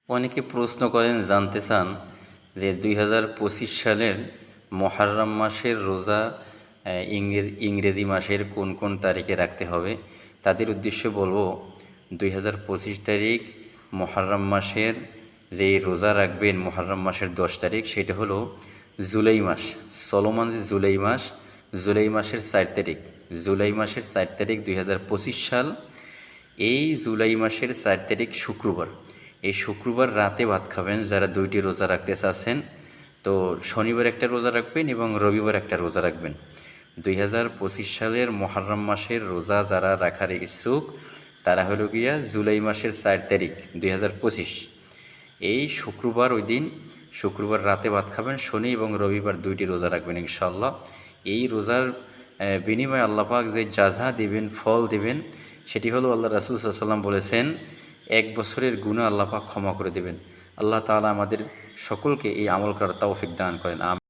অনেকে প্রশ্ন করেন, জানতে চান যে 2025 সালের মুহররম মাসের রোজা ইংরেজি মাসের কোন কোন তারিখে রাখতে হবে। তাদের উদ্দেশ্যে বলবো, 2025 তারিখ মুহররম মাসের যেই রোজা রাখবেন, মুহররম মাসের 10 তারিখ, সেটা হলো জুলাই মাস। চলমান যে জুলাই মাস, জুলাই মাসের 4 তারিখ, জুলাই মাসের 4 তারিখ 2025 সাল। এই জুলাই মাসের 4 তারিখ শুক্রবার। এই শুক্রবার রাতে ভাত খাবেন যারা 2টি রোজা রাখতে চাচ্ছেন। তো শনিবার একটা রোজা রাখবেন এবং রবিবার একটা রোজা রাখবেন। 2025 সালের মুহররম মাসের রোজা যারা রাখার ইচ্ছুক, তারা হলো গিয়া জুলাই মাসের 4 তারিখ 2025, এই শুক্রবার, ওই দিন শুক্রবার রাতে ভাত খাবেন, শনি এবং রবিবার 2টি রোজা রাখবেন ইনশাআল্লাহ। এই রোজার বিনিময়ে আল্লাহ পাক যে জাযা দিবেন, ফল দিবেন, সেটি হলো, আল্লাহ রাসূল সাল্লাল্লাহু আলাইহি ওয়াসাল্লাম বলেছেন, 1 বছরের গুনাহ আল্লাহ পাক ক্ষমা করে দেবেন। আল্লাহ তাআলা আমাদের সকলকে এই আমল করার তৌফিক দান করেন।